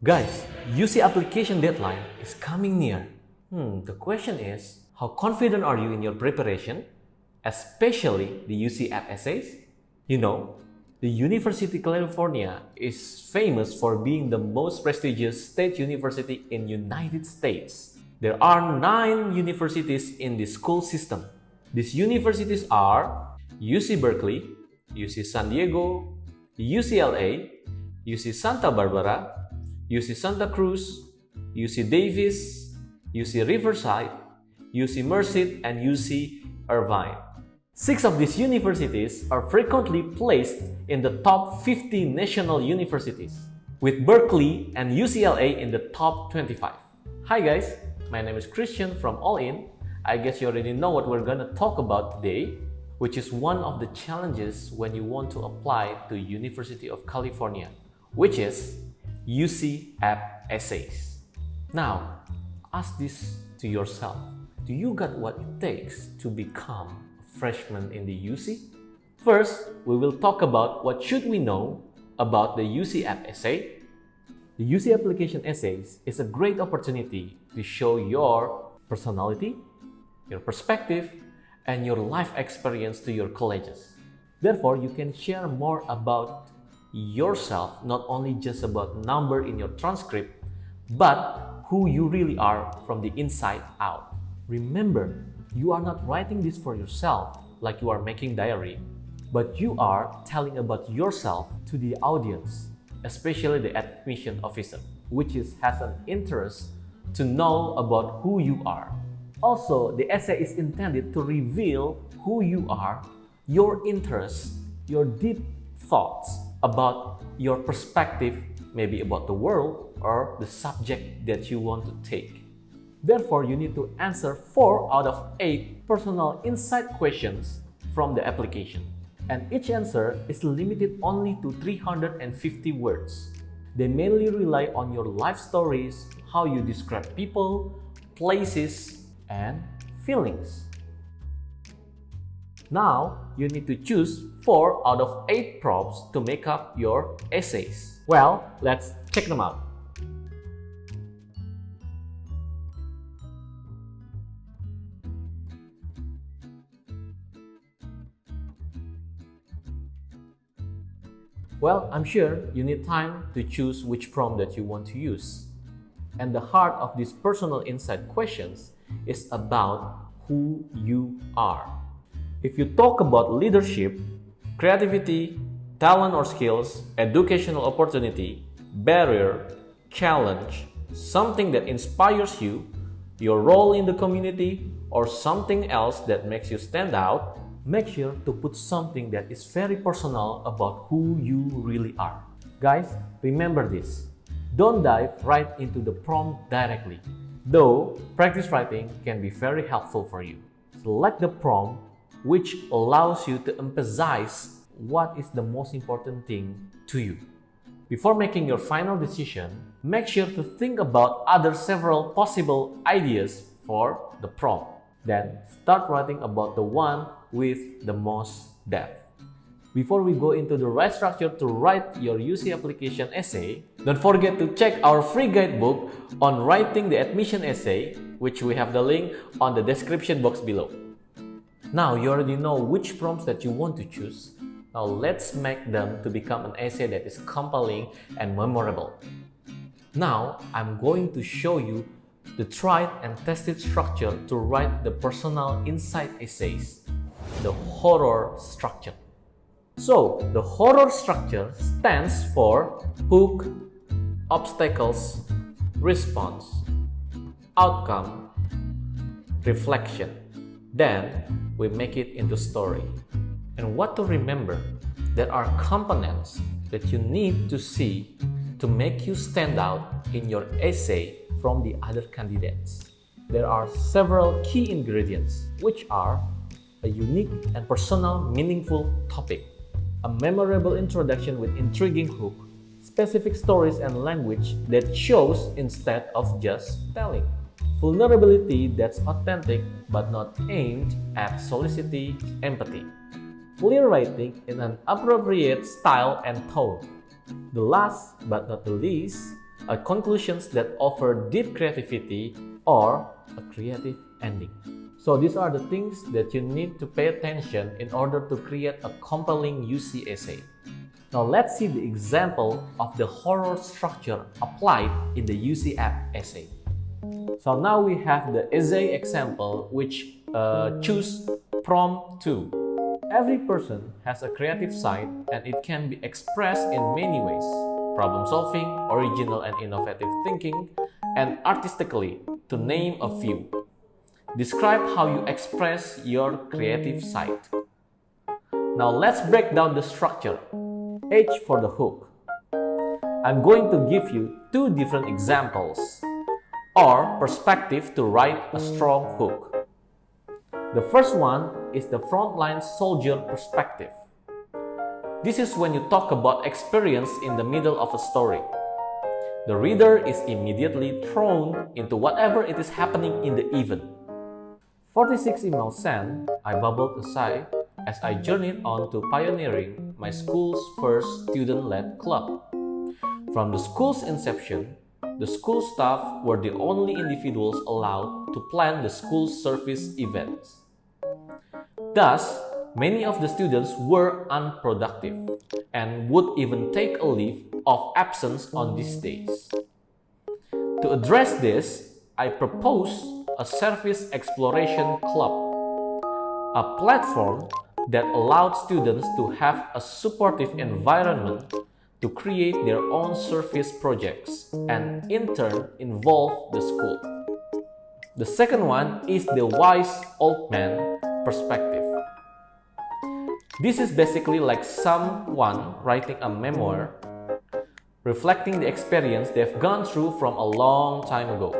Guys, UC application deadline is coming near. The question is, how confident are you in your preparation, especially the UC app essays? You know, the University of California is famous for being the most prestigious state university in United States. There are 9 universities in the school system. These universities are UC Berkeley, UC San Diego, UCLA, UC Santa Barbara, UC Santa Cruz, UC Davis, UC Riverside, UC Merced, and UC Irvine. 6 of these universities are frequently placed in the top 50 national universities, with Berkeley and UCLA in the top 25. Hi guys, my name is Kristian from All In. I guess you already know what we're gonna talk about today, which is one of the challenges when you want to apply to University of California, which is UC app essays. Now, ask this to yourself. Do you got what it takes to become a freshman in the UC? First, we will talk about what should we know about the UC app essay. The UC application essays is a great opportunity to show your personality, your perspective, and your life experience to your colleges. Therefore, you can share more about yourself, not only just about number in your transcript, but who you really are from the inside out. Remember, you are not writing this for yourself like you are making diary, but you are telling about yourself to the audience, especially the admission officer, which has an interest to know about who you are. Also, the essay is intended to reveal who you are, your interests, your deep thoughts about your perspective, maybe about the world or the subject that you want to take. Therefore, you need to answer 4 out of 8 personal insight questions from the application. And each answer is limited only to 350 words. They mainly rely on your life stories, how you describe people, places, and feelings. Now, you need to choose 4 out of 8 prompts to make up your essays. Well, let's check them out. Well, I'm sure you need time to choose which prompt that you want to use. And the heart of these personal insight questions is about who you are. If you talk about leadership, creativity, talent or skills, educational opportunity, barrier, challenge, something that inspires you, your role in the community, or something else that makes you stand out, make sure to put something that is very personal about who you really are. Guys, remember this. Don't dive right into the prompt directly. Though, practice writing can be very helpful for you. Select the prompt which allows you to emphasize what is the most important thing to you. Before making your final decision, make sure to think about other several possible ideas for the prompt. Then, start writing about the one with the most depth. Before we go into the right structure to write your UC application essay, don't forget to check our free guidebook on writing the admission essay, which we have the link on the description box below. Now you already know which prompts that you want to choose. Now let's make them to become an essay that is compelling and memorable. Now I'm going to show you the tried and tested structure to write the personal insight essays, the HOROR structure. So, the HOROR structure stands for hook, obstacles, response, outcome, reflection. Then, we make it into story. And what to remember, there are components that you need to see to make you stand out in your essay from the other candidates. There are several key ingredients, which are a unique and personal meaningful topic, a memorable introduction with intriguing hook, specific stories and language that shows instead of just telling, vulnerability that's authentic but not aimed at soliciting empathy, clear writing in an appropriate style and tone. The last but not the least, conclusions that offer deep creativity, or a creative ending. So these are the things that you need to pay attention in order to create a compelling UC essay. Now let's see the example of the horror structure applied in the UC app essay. So now we have the essay example which choose prompt 2. Every person has a creative side and it can be expressed in many ways: problem solving, original and innovative thinking, and artistically, to name a few. Describe how you express your creative side. Now let's break down the structure. H for the hook. I'm going to give you two different examples or perspective to write a strong hook. The first one is the frontline soldier perspective. This is when you talk about experience in the middle of a story. The reader is immediately thrown into whatever it is happening in the event. 46 emails sent, I bubbled a sigh as I journeyed on to pioneering my school's first student-led club. From the school's inception, the school staff were the only individuals allowed to plan the school's service events. Thus, many of the students were unproductive and would even take a leave of absence on these days. To address this, I proposed a service exploration club, a platform that allowed students to have a supportive environment to create their own service projects and in turn involve the school. The second one is the wise old man perspective. This is basically like someone writing a memoir reflecting the experience they've gone through from a long time ago.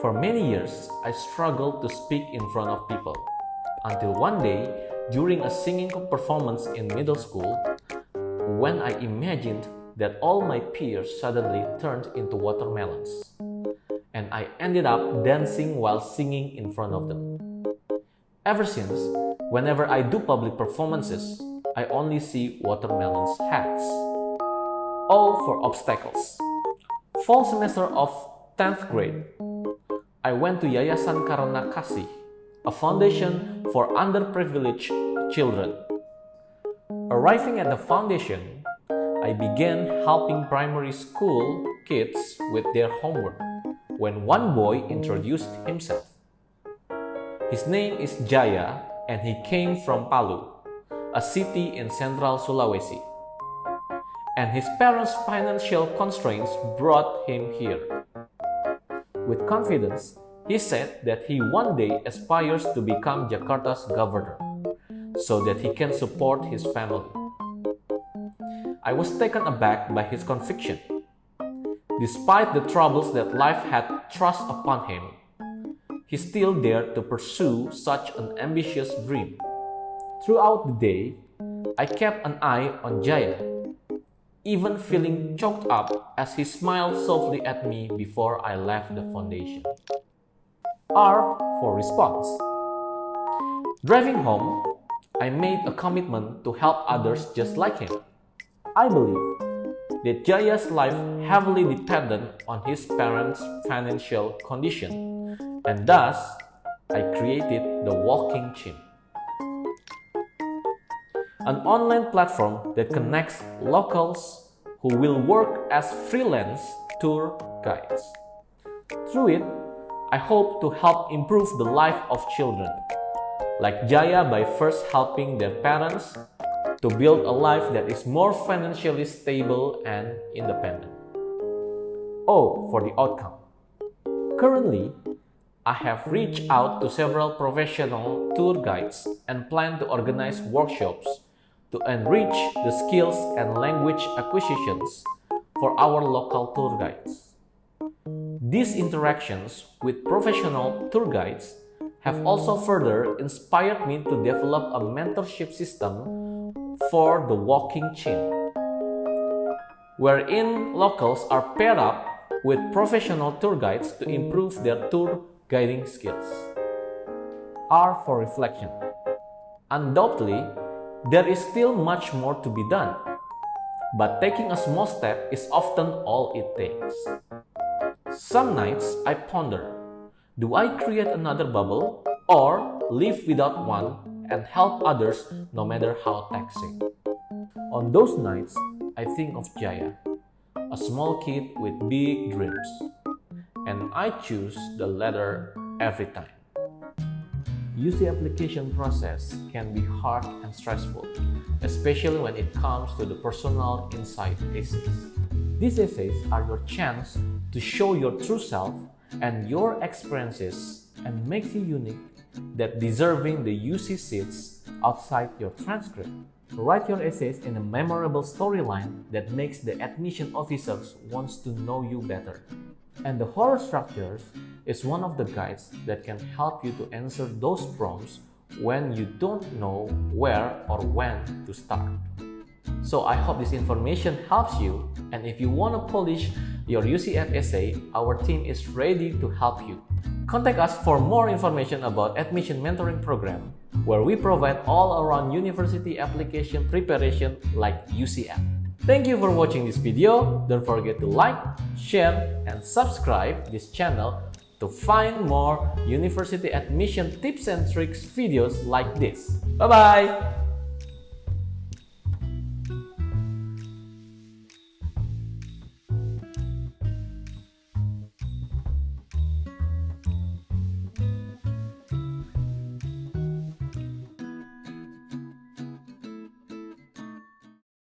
For many years, I struggled to speak in front of people, until one day, during a singing performance in middle school, when I imagined that all my peers suddenly turned into watermelons, and I ended up dancing while singing in front of them. Ever since, whenever I do public performances, I only see watermelons' heads. O for obstacles. Fall semester of 10th grade, I went to Yayasan Karana Kasih, a foundation for underprivileged children. Arriving at the foundation, I began helping primary school kids with their homework when one boy introduced himself. His name is Jaya and he came from Palu, a city in central Sulawesi. And his parents' financial constraints brought him here. With confidence, he said that he one day aspires to become Jakarta's governor, so that he can support his family. I was taken aback by his conviction. Despite the troubles that life had thrust upon him, he still dared to pursue such an ambitious dream. Throughout the day, I kept an eye on Jaya, even feeling choked up as he smiled softly at me before I left the foundation. R for response. Driving home, I made a commitment to help others just like him. I believe that Jaya's life heavily depended on his parents' financial condition, and thus I created the Walking Chin, an online platform that connects locals who will work as freelance tour guides. Through it, I hope to help improve the life of children, like Jaya, by first helping their parents to build a life that is more financially stable and independent. O for the outcome. Currently, I have reached out to several professional tour guides and plan to organize workshops to enrich the skills and language acquisitions for our local tour guides. These interactions with professional tour guides have also further inspired me to develop a mentorship system for the Walking Chin, wherein locals are paired up with professional tour guides to improve their tour guiding skills. R for reflection. Undoubtedly, there is still much more to be done. but taking a small step is often all it takes. Some nights I ponder, do I create another bubble or live without one and help others no matter how taxing? On those nights, I think of Jaya, a small kid with big dreams, and I choose the latter every time. UC application process can be hard and stressful, especially when it comes to the personal insight essays. These essays are your chance to show your true self and your experiences and makes you unique that deserving the UC seats outside your transcript. Write your essays in a memorable storyline that makes the admission officers wants to know you better. And the HOROR structures is one of the guides that can help you to answer those prompts when you don't know where or when to start. So I hope this information helps you, and if you want to polish your UCF essay, our team is ready to help you. Contact us for more information about admission mentoring program, where we provide all-around university application preparation like UCF. Thank you for watching this video. Don't forget to like, share, and subscribe this channel to find more university admission tips and tricks videos like this. Bye-bye!